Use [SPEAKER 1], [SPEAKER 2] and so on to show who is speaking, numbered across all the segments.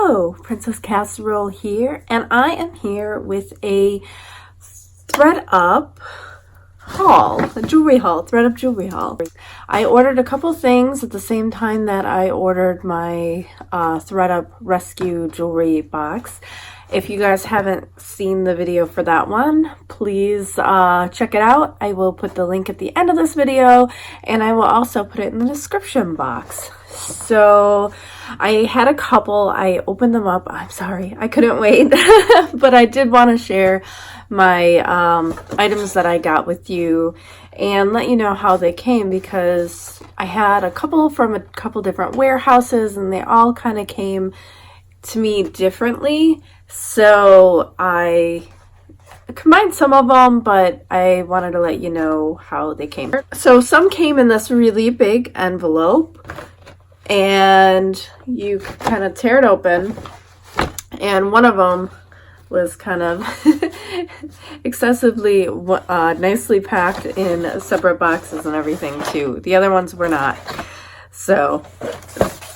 [SPEAKER 1] Hello, Princess Casserole here, and I am here with a ThredUp haul, a jewelry haul, ThredUp jewelry haul. I ordered a couple things at the same time that I ordered my ThredUp Rescue jewelry box. If you guys haven't seen the video for that one, please check it out. I will put the link at the end of this video, and I will also put it in the description box. So I had a couple, I opened them up. I'm sorry, I couldn't wait, but I did want to share my items that I got with you and let you know how they came, because I had a couple from a couple different warehouses and they all kind of came to me differently. So I combined some of them, but I wanted to let you know how they came. So some came in this really big envelope, and you kind of tear it open, and one of them was kind of excessively nicely packed in separate boxes and everything too. The other ones were not. So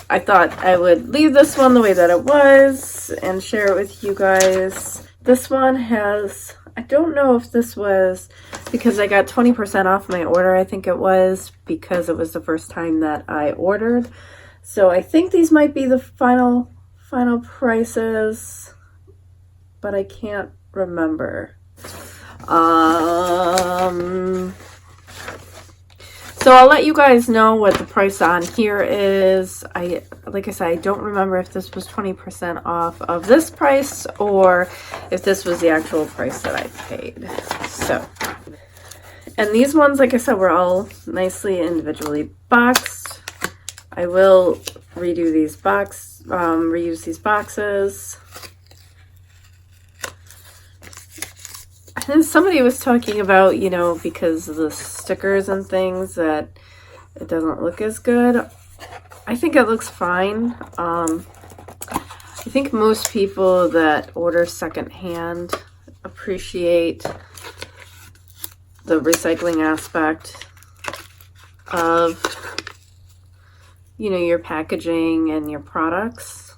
[SPEAKER 1] I thought I would leave this one the way that it was and share it with you guys. This one has, I don't know if this was because I got 20% off my order. I think it was because it was the first time that I ordered. So I think these might be the final prices, but I can't remember. So I'll let you guys know what the price on here is. Like I said, I don't remember if this was 20% off of this price or if this was the actual price that I paid. So, and these ones, like I said, were all nicely individually boxed. I will redo these reuse these boxes. And somebody was talking about, you know, because of the stickers and things, that it doesn't look as good. I think it looks fine. I think most people that order secondhand appreciate the recycling aspect of, you know, your packaging and your products,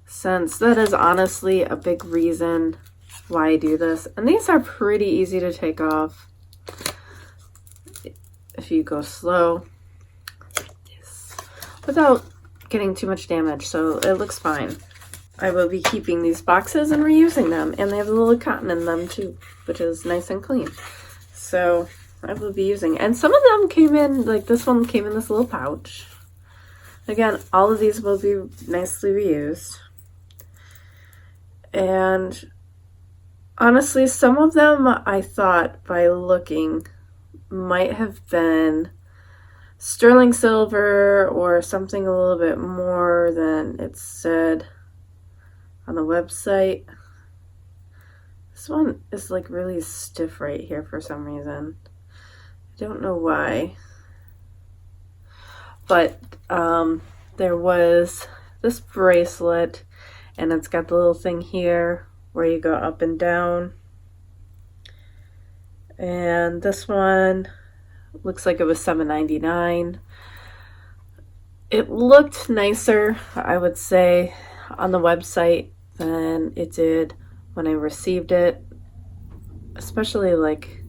[SPEAKER 1] since that is honestly a big reason why I do this. And these are pretty easy to take off if you go slow without getting too much damage, so it looks fine. I will be keeping these boxes and reusing them, and they have a little cotton in them too, which is nice and clean. So I will be using, and some of them came in, like this one came in this little pouch. Again, all of these will be nicely reused. And honestly, some of them I thought by looking might have been sterling silver or something a little bit more than it said on the website. This one is like really stiff right here for some reason. I don't know why. But there was this bracelet, and it's got the little thing here where you go up and down. And this one looks like it was $7.99. It looked nicer, I would say, on the website than it did when I received it. Especially like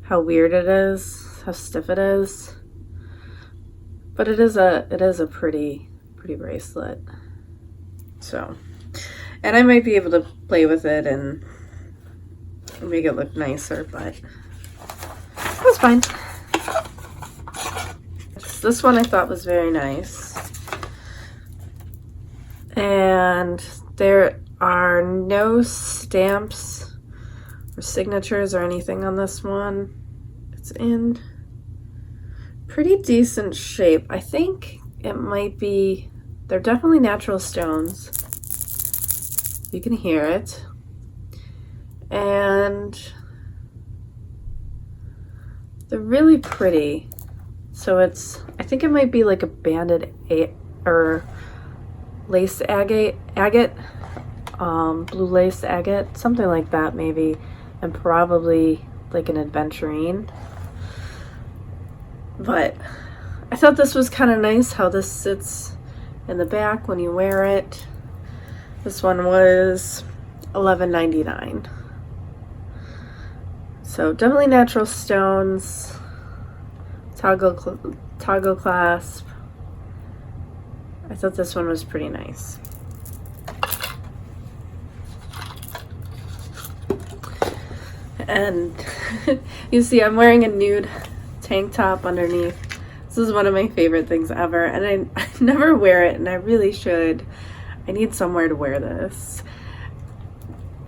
[SPEAKER 1] how weird it is, how stiff it is. But it is a pretty bracelet. So, and I might be able to play with it and make it look nicer, but it was fine. This one I thought was very nice. And there are no stamps or signatures or anything on this one. It's in pretty decent shape. I think it might be, they're definitely natural stones. You can hear it. And they're really pretty. So it's, I think it might be like a banded or lace agate, blue lace agate, something like that maybe, and probably like an aventurine. But I thought this was kind of nice how this sits in the back when you wear it. This one was $11.99. So definitely natural stones, toggle clasp. I thought this one was pretty nice. And you see I'm wearing a nude tank top underneath. This is one of my favorite things ever, and I never wear it, and I really should. I need somewhere to wear this.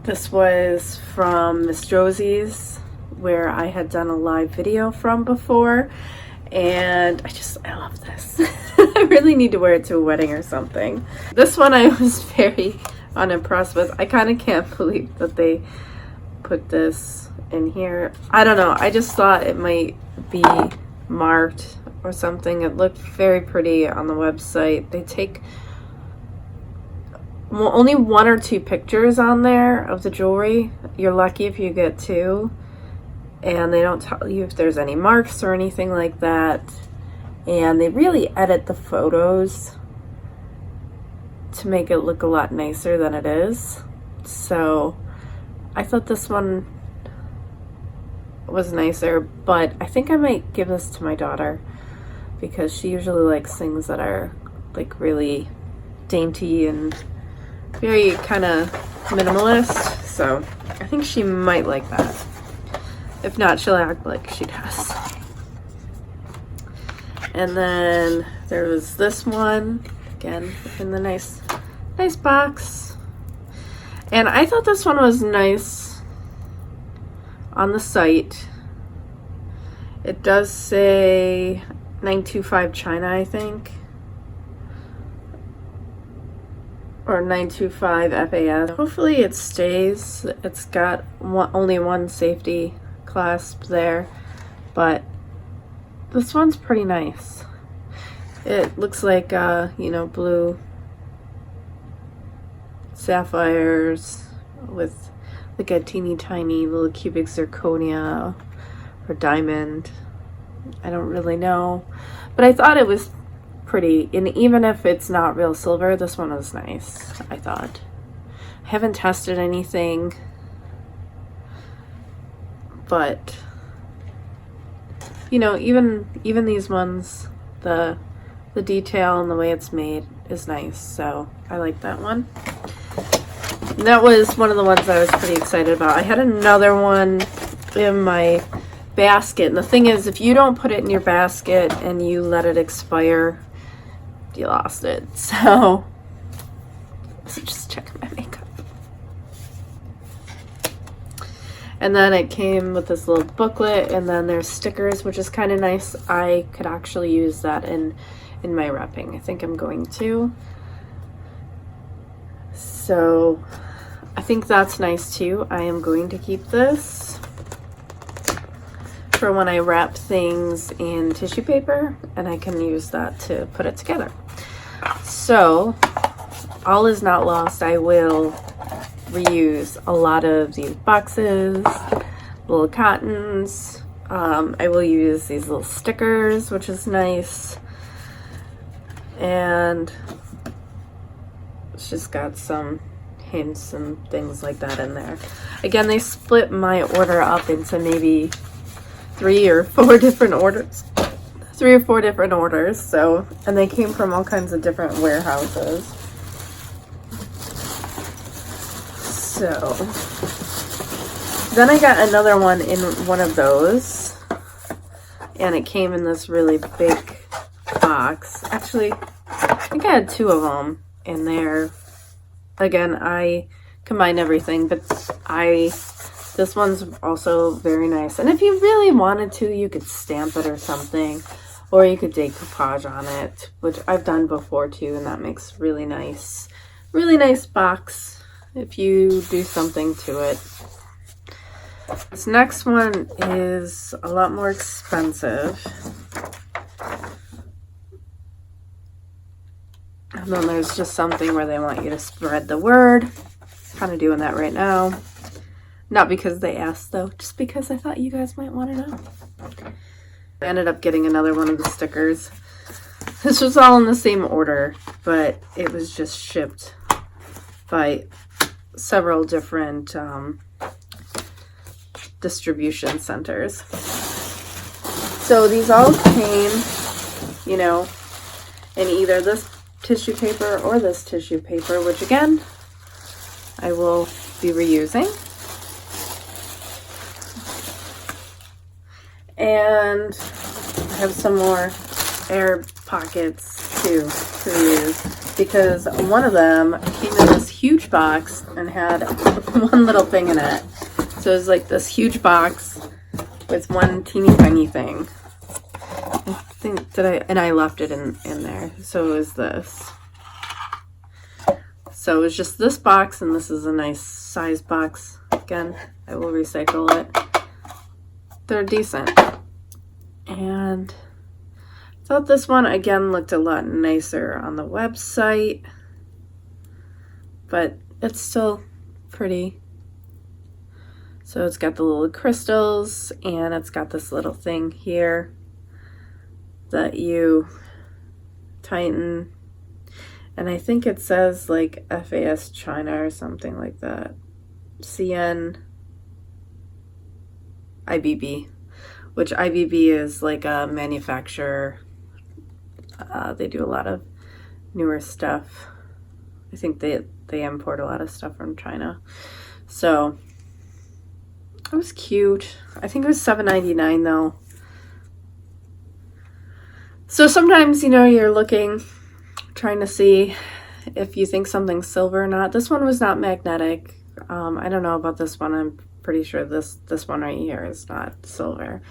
[SPEAKER 1] This was from Miss Josie's, where I had done a live video from before, and I love this. I really need to wear it to a wedding or something. This one I was very unimpressed with. I kind of can't believe that they put this in here. I don't know, I just thought it might be marked or something. It looked very pretty on the website. They take only 1 or 2 pictures on there of the jewelry. You're lucky if you get 2, and they don't tell you if there's any marks or anything like that, and they really edit the photos to make it look a lot nicer than it is. So I thought this one was nicer, but I think I might give this to my daughter because she usually likes things that are like really dainty and very kind of minimalist, so I think she might like that. If not, she'll act like she does. And then there was this one, again, in the nice box. And I thought this one was nice on the site. It does say 925 China, I think. Or 925 FAS. Hopefully it stays. It's got only 1 safety clasp there, but this one's pretty nice. It looks like you know, blue sapphires with like a teeny tiny little cubic zirconia or diamond. I don't really know, but I thought it was pretty, and even if it's not real silver, this one was nice, I thought. I haven't tested anything, but you know, even these ones, the detail and the way it's made is nice, so I like that one. And that was one of the ones I was pretty excited about. I had another one in my basket, and the thing is, if you don't put it in your basket and you let it expire, you lost it. So just checking my makeup. And then it came with this little booklet, and then there's stickers, which is kind of nice. I could actually use that in my wrapping. I think I'm going to. So I think that's nice too. I am going to keep this for when I wrap things in tissue paper, and I can use that to put it together. So all is not lost. I will reuse a lot of these boxes, little cottons. I will use these little stickers, which is nice, and it's just got some hints and things like that in there. Again, they split my order up into maybe 3 or 4 different orders. 3 or 4 different orders, so, and they came from all kinds of different warehouses. So then I got another one in one of those, and it came in this really big box. Actually, I think I had 2 of them in there. Again, I combined everything, but this one's also very nice. And if you really wanted to, you could stamp it or something, or you could decoupage on it, which I've done before too, and that makes really nice box if you do something to it. This next one is a lot more expensive. And then there's just something where they want you to spread the word. Kind of doing that right now. Not because they asked though, just because I thought you guys might want to know. I ended up getting another one of the stickers. This was all in the same order, but it was just shipped by several different distribution centers. So these all came, you know, in either this tissue paper or this tissue paper, which again, I will be reusing. And I have some more air pockets too to reuse, because one of them came in this huge box and had one little thing in it. So it was like this huge box with one teeny tiny thing. I think and I left it in there. So it was this. So it was just this box, and this is a nice size box. Again, I will recycle it. They're decent. And I thought this one again looked a lot nicer on the website, but it's still pretty. So it's got the little crystals, and it's got this little thing here that you tighten. And I think it says like FAS China or something like that. CN IBB, which IBB is like a manufacturer. They do a lot of newer stuff. I think they import a lot of stuff from China. So it was cute. I think it was $7.99 though. So sometimes, you know, you're looking, trying to see if you think something's silver or not. This one was not magnetic. I don't know about this one. I'm pretty sure this one right here is not silver.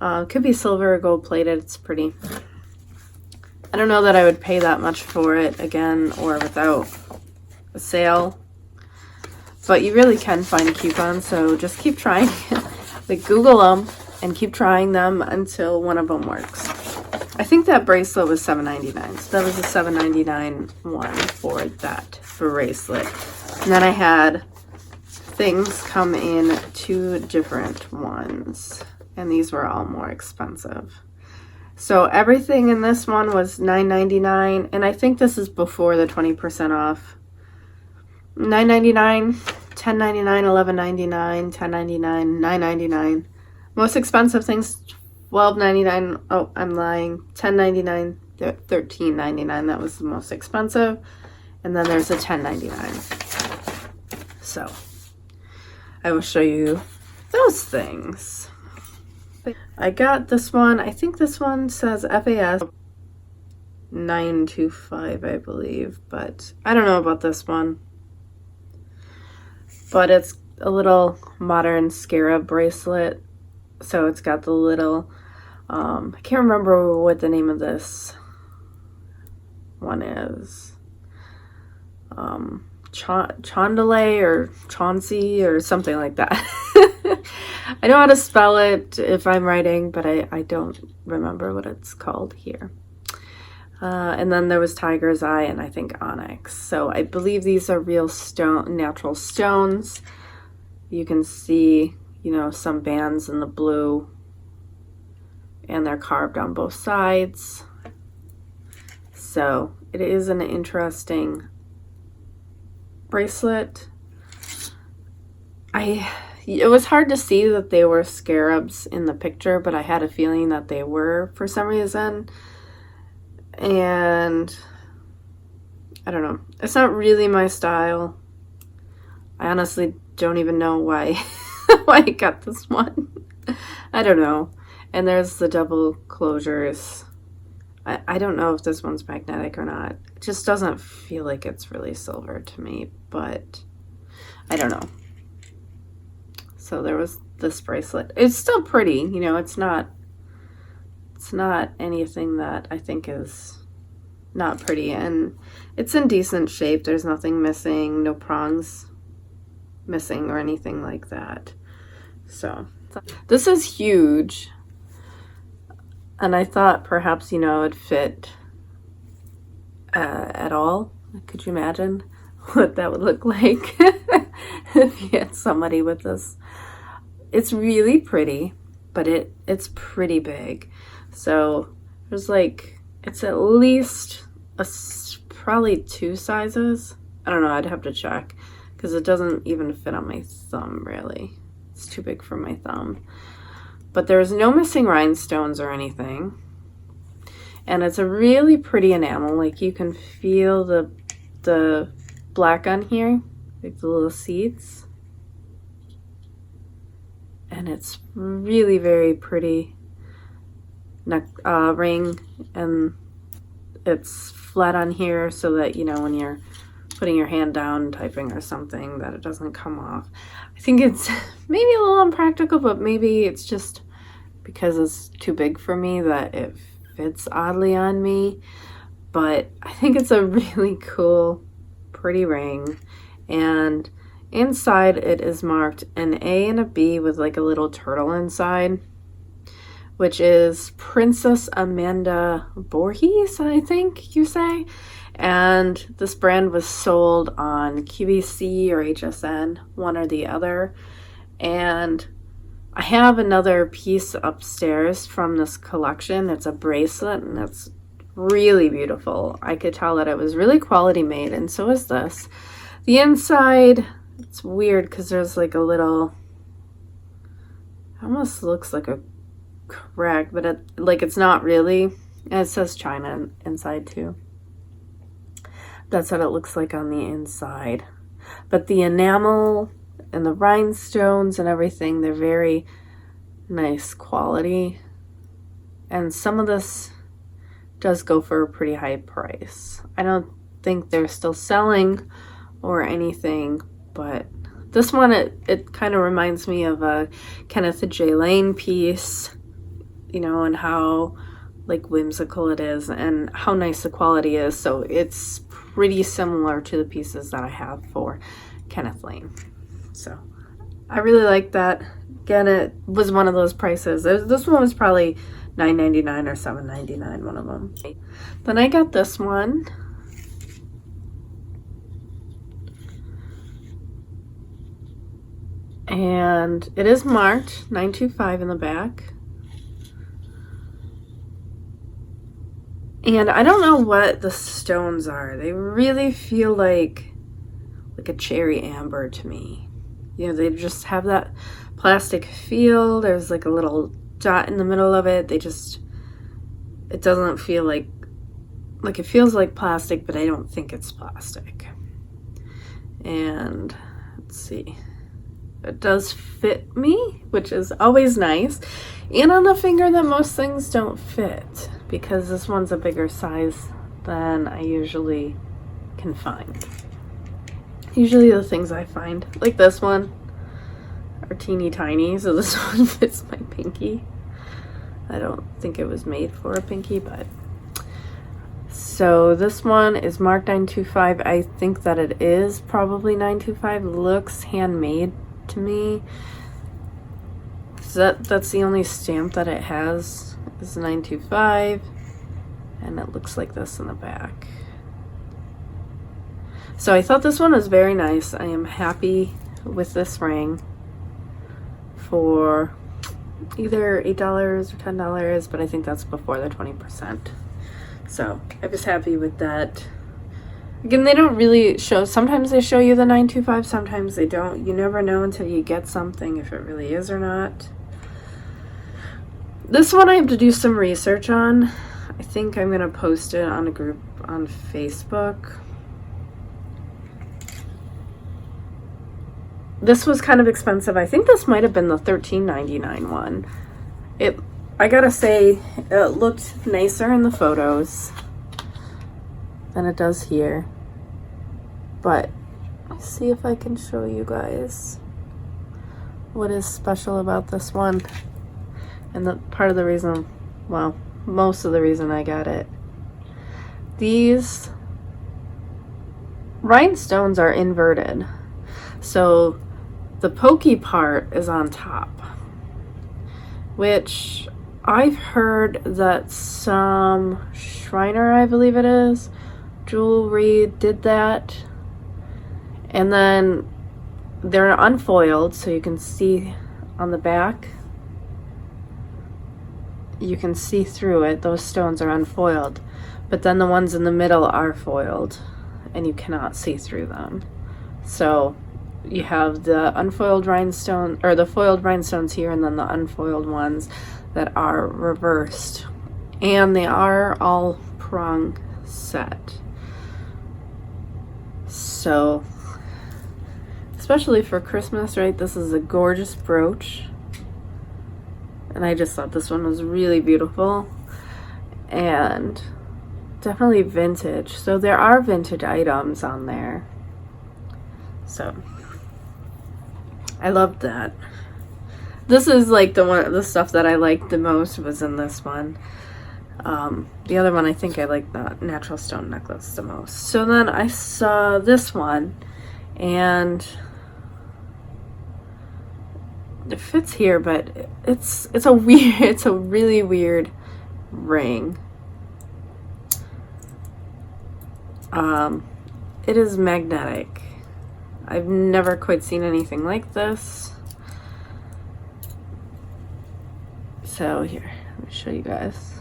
[SPEAKER 1] Could be silver or gold plated. It's pretty. I don't know that I would pay that much for it again or without a sale. But you really can find coupons, so just keep trying. Like, Google them and keep trying them until one of them works. I think that bracelet was $7.99, so that was a $7.99 one for that bracelet. And then I had things come in 2 different ones, and these were all more expensive. So everything in this one was $9.99, and I think this is before the 20% off. $9.99, $10.99, $11.99, $10.99, $9.99. Most expensive things, $12.99. Oh, I'm lying. $10.99, $13.99. That was the most expensive. And then there's a $10.99. So I will show you those things. I got this one. I think this one says FAS 925, I believe, but I don't know about this one. But it's a little modern Scarab bracelet. So it's got the little, I can't remember what the name of this one is. Chondale or Chauncey or something like that. I know how to spell it if I'm writing, but I don't remember what it's called here. And then there was Tiger's Eye and I think Onyx. So I believe these are real natural stones. You can see, you know, some bands in the blue, and they're carved on both sides. So it is an interesting bracelet. It was hard to see that they were scarabs in the picture, but I had a feeling that they were for some reason. And I don't know. It's not really my style. I honestly don't even know why why I got this one. I don't know. And there's the double closures. I don't know if this one's magnetic or not. It just doesn't feel like it's really silver to me, but I don't know. So there was this bracelet. It's still pretty, you know, it's not anything that I think is not pretty, and it's in decent shape. There's nothing missing, no prongs missing or anything like that. So this is huge, and I thought perhaps, you know, it'd fit at all. Could you imagine what that would look like if you had somebody with this? It's really pretty, but it's pretty big. So there's like It's at least probably 2 sizes. I don't know, I'd have to check because it doesn't even fit on my thumb really. It's too big for my thumb. But there's no missing rhinestones or anything. And it's a really pretty enamel. Like you can feel the black on here, like the little seeds. And it's really very pretty neck ring, and it's flat on here so that, you know, when you're putting your hand down typing or something, that it doesn't come off. I think it's maybe a little impractical, but maybe it's just because it's too big for me that it fits oddly on me. But I think it's a really cool, pretty ring. And inside it is marked an A and a B with like a little turtle inside, which is Princess Amanda Borghese, I think you say. And this brand was sold on QVC or HSN, one or the other. And I have another piece upstairs from this collection. It's a bracelet, and it's really beautiful. I could tell that it was really quality made, and so is this. The inside, it's weird because there's like a little, almost looks like a crack, but it's not really. And it says China inside too. That's what it looks like on the inside. But the enamel and the rhinestones and everything, they're very nice quality. And some of this does go for a pretty high price. I don't think they're still selling or anything, but this one, it kind of reminds me of a Kenneth J. Lane piece, you know, and how like whimsical it is and how nice the quality is. So it's pretty similar to the pieces that I have for Kenneth Lane. So I really like that. Again, it was one of those prices. This one was probably $9.99 or $7.99, one of them. Then I got this one. And it is marked 925 in the back. And I don't know what the stones are. They really feel like a cherry amber to me. You know, they just have that plastic feel. There's like a little dot in the middle of it. It doesn't feel like it feels like plastic, but I don't think it's plastic. And let's see. It does fit me, which is always nice. And on the finger that most things don't fit, because this one's a bigger size than I usually can find. Usually the things I find, like this one, are teeny tiny, so this one fits my pinky. I don't think it was made for a pinky, but... So this one is marked 925. I think that it is probably 925. Looks handmade to me. That's the only stamp that it has, is 925, and it looks like this in the back. So I thought this one was very nice. I am happy with this ring for either $8 or $10, but I think that's before the 20%. So I was happy with that. Again, they don't really show, sometimes they show you the 925, sometimes they don't. You never know until you get something if it really is or not. This one I have to do some research on. I think I'm gonna post it on a group on Facebook. This was kind of expensive. I think this might have been the $13.99 one. I gotta say, it looked nicer in the photos than it does here. But let's see if I can show you guys what is special about this one. And the part of the reason, well, most of the reason I got it. These rhinestones are inverted. So the pokey part is on top, which I've heard that some Shriner, I believe it is, jewelry did that. And then they're unfoiled, so you can see on the back, you can see through it. Those stones are unfoiled. but then the ones in the middle are foiled and you cannot see through them. So you have the unfoiled rhinestone, or the foiled rhinestones here, and then the unfoiled ones that are reversed. And they are all prong set. So, especially for Christmas, right? This is a gorgeous brooch. And I just thought this one was really beautiful. And definitely vintage. So there are vintage items on there. So I loved that. This is like the stuff that I liked the most was in this one. The other one, I think I like the natural stone necklace the most. So then I saw this one, and it fits here, but it's a weird, it's a really weird ring. It is magnetic. I've never quite seen anything like this. So here, let me show you guys.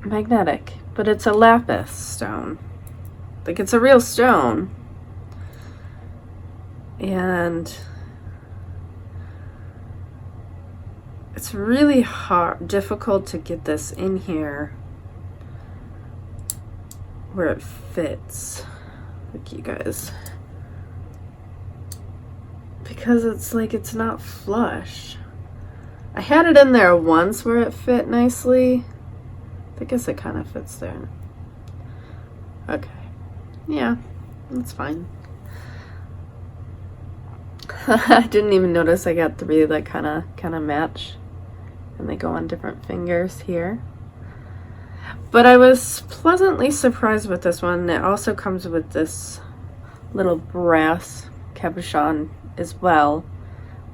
[SPEAKER 1] Magnetic, but it's a lapis stone. Like, it's a real stone. And it's really difficult to get this in here where it fits. Look, you guys. Because it's like, it's not flush. I had it in there once where it fit nicely. I guess it kind of fits there. Okay. Yeah, that's fine. I didn't even notice I got 3 that kind of match. And they go on different fingers here. But I was pleasantly surprised with this one. It also comes with this little brass cabochon as well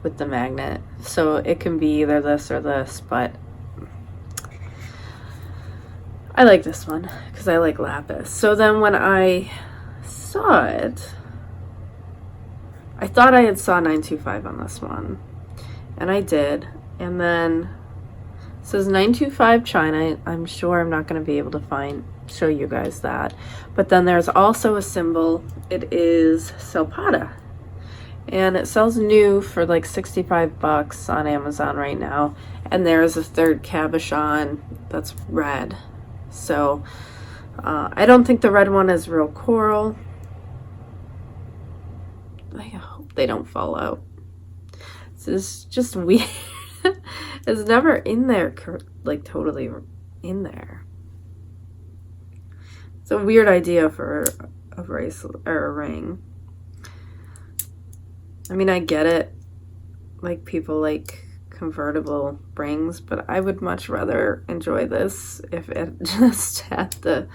[SPEAKER 1] with the magnet. So it can be either this or this, but I like this one because I like lapis. So then when I saw it, I thought I had saw 925 on this one, and I did. And then it says 925 China. I'm sure I'm not going to be able to show you guys that. But then there's also a symbol. It is Selpada, and it sells new for like 65 bucks on Amazon right now. And there's a third cabochon that's red. So I don't think the red one is real coral. I hope they don't fall out. This is just weird. It's never in there, like totally in there. It's a weird idea for a bracelet or a ring. I mean, I get it. Like, people like convertible rings, but I would much rather enjoy this if it just had the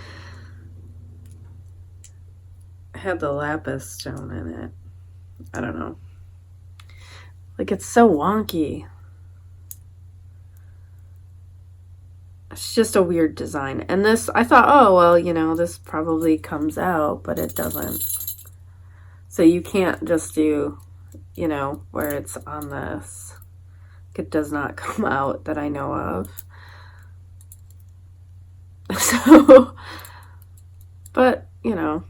[SPEAKER 1] lapis stone in it. I don't know. Like, it's so wonky. It's just a weird design. And this, I thought, oh, well, you know, this probably comes out, but it doesn't. So you can't just do, you know, where it's on this. It does not come out that I know of. So, but, you know,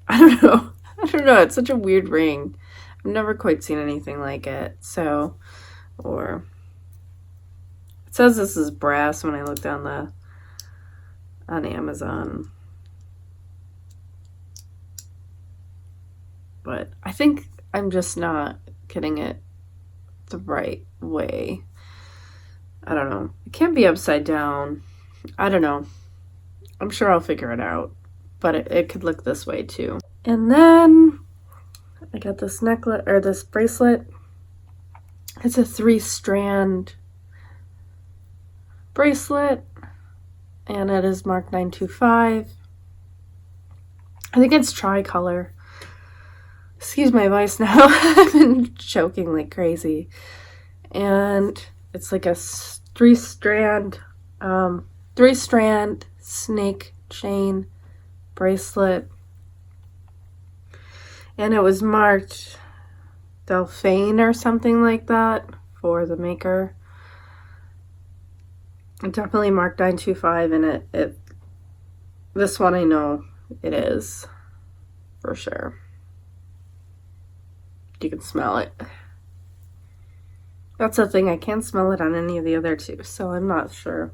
[SPEAKER 1] I don't know. I don't know. It's such a weird ring. I've never quite seen anything like it. So, or it says this is brass when I looked on Amazon. But I think I'm just not getting it the right way. I don't know. It can't be upside down. I don't know. I'm sure I'll figure it out. But it could look this way too. And then I got this necklace, or this bracelet. It's a 3-strand bracelet. And it is marked 925. I think it's tricolor. Excuse my voice now. I've been choking like crazy. And it's like a 3-strand snake chain bracelet. And it was marked Delphine or something like that for the maker. It definitely marked 925, and it this one I know it is for sure. You can smell it. That's the thing, I can't smell it on any of the other two, so I'm not sure.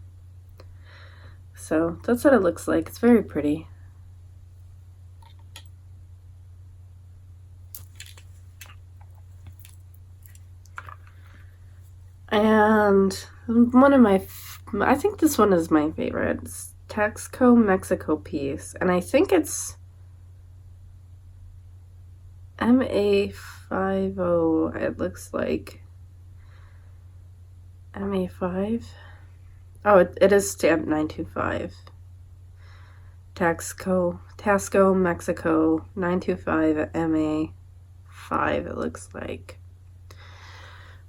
[SPEAKER 1] So that's what it looks like. It's very pretty. And one of my, I think this one is my favorite. It's Taxco Mexico piece, and I think it's MA50, it looks like. MA5? Oh, it is stamped 925. Taxco Mexico 925 MA5, it looks like.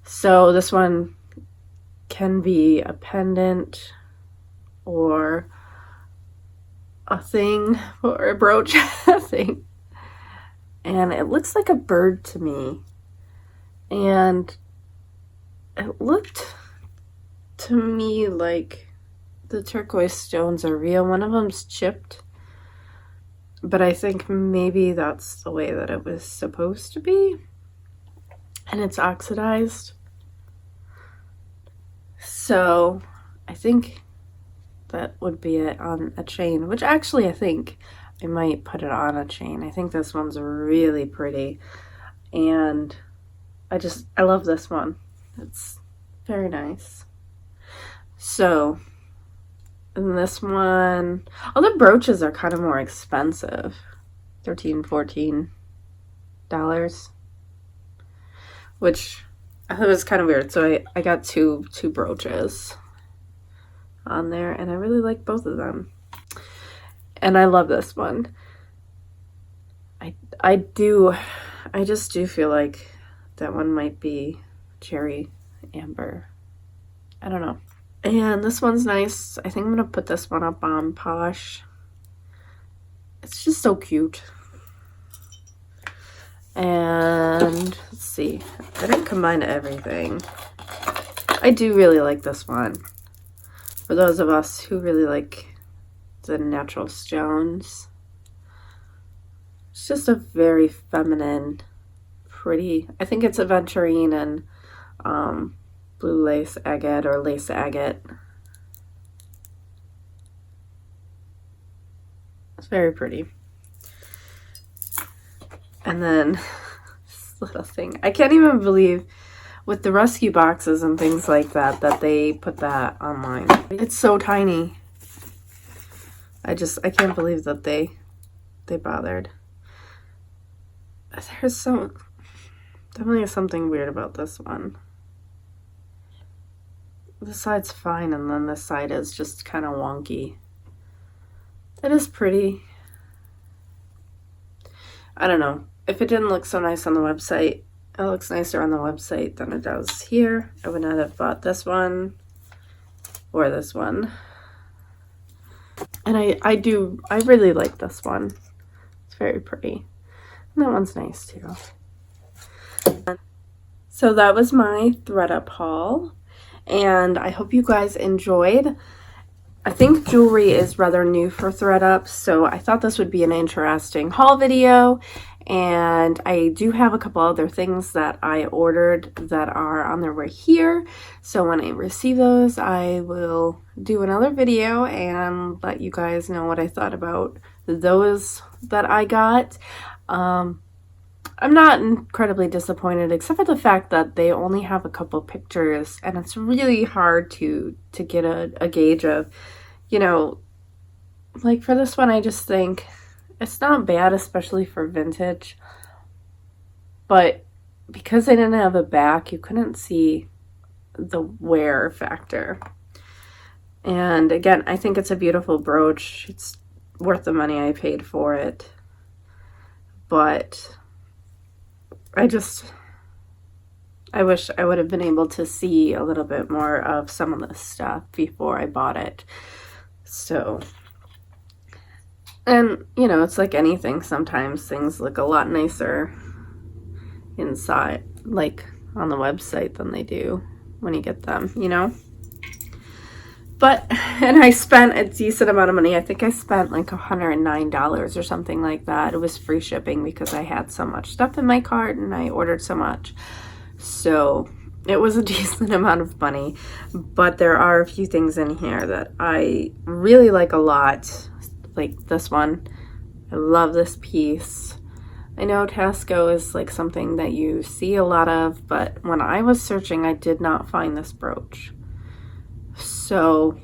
[SPEAKER 1] So this one can be a pendant or a thing, or a brooch, a thing. And it looks like a bird to me. And it looked to me like the turquoise stones are real. One of them's chipped, but I think maybe that's the way that it was supposed to be. And it's oxidized. So I think that would be it on a chain, which actually I think I might put it on a chain. I think this one's really pretty, and I love this one. It's very nice. So, and this one, all the brooches are kind of more expensive, $13, $14, which I thought was kind of weird. So I got two brooches on there, and I really like both of them. And I love this one. I just do feel like that one might be cherry amber. I don't know. And this one's nice. I think I'm gonna put this one up on Posh. It's just so cute. And let's see, I didn't combine everything. I do really like this one. For those of us who really like the natural stones. It's just a very feminine, pretty, I think it's aventurine and blue lace agate or lace agate. It's very pretty. And then this little thing, I can't even believe with the rescue boxes and things like that that they put that online. It's so tiny. I can't believe that they bothered. There's definitely something weird about this one. This side's fine, and then this side is just kind of wonky. It is pretty. I don't know. If it didn't look so nice on the website, it looks nicer on the website than it does here. I would not have bought this one or this one. And I really like this one. It's very pretty. And that one's nice too. So that was my ThredUp haul, and I hope you guys enjoyed. I think jewelry is rather new for ThredUp, so I thought this would be an interesting haul video. And I do have a couple other things that I ordered that are on their way here. So when I receive those, I will do another video and let you guys know what I thought about those that I got. I'm not incredibly disappointed, except for the fact that they only have a couple pictures, and it's really hard to get a gauge of, you know, like for this one, I just think it's not bad, especially for vintage, but because they didn't have a back, you couldn't see the wear factor. And again, I think it's a beautiful brooch. It's worth the money I paid for it, but I wish I would have been able to see a little bit more of some of this stuff before I bought it. So, and you know, it's like anything, sometimes things look a lot nicer inside like on the website than they do when you get them, you know? But, and I spent a decent amount of money. I think I spent like $109 or something like that. It was free shipping because I had so much stuff in my cart and I ordered so much. So it was a decent amount of money. But there are a few things in here that I really like a lot. Like this one. I love this piece. I know Taxco is like something that you see a lot of, but when I was searching, I did not find this brooch. So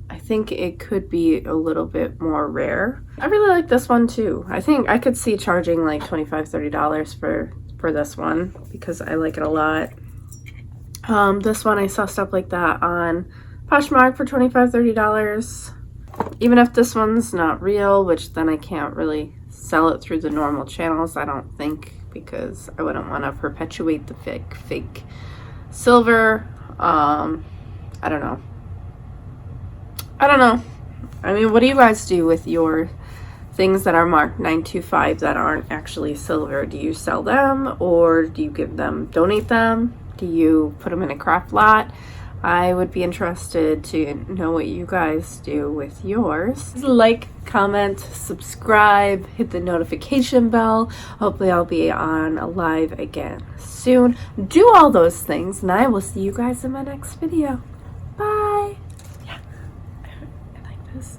[SPEAKER 1] I think it could be a little bit more rare. I really like this one too. I think I could see charging like $25–30 for this one because I like it a lot. This one I saw stuff like that on Poshmark for $25–30. Even if this one's not real, which then I can't really sell it through the normal channels, I don't think, because I wouldn't want to perpetuate the fake silver. I don't know. I mean, what do you guys do with your things that are marked 925 that aren't actually silver? Do you sell them, or do you give them, donate them? Do you put them in a craft lot? I would be interested to know what you guys do with yours. Like, comment, subscribe, hit the notification bell. Hopefully I'll be on live again soon. Do all those things, and I will see you guys in my next video. Bye. Yeah, I like this.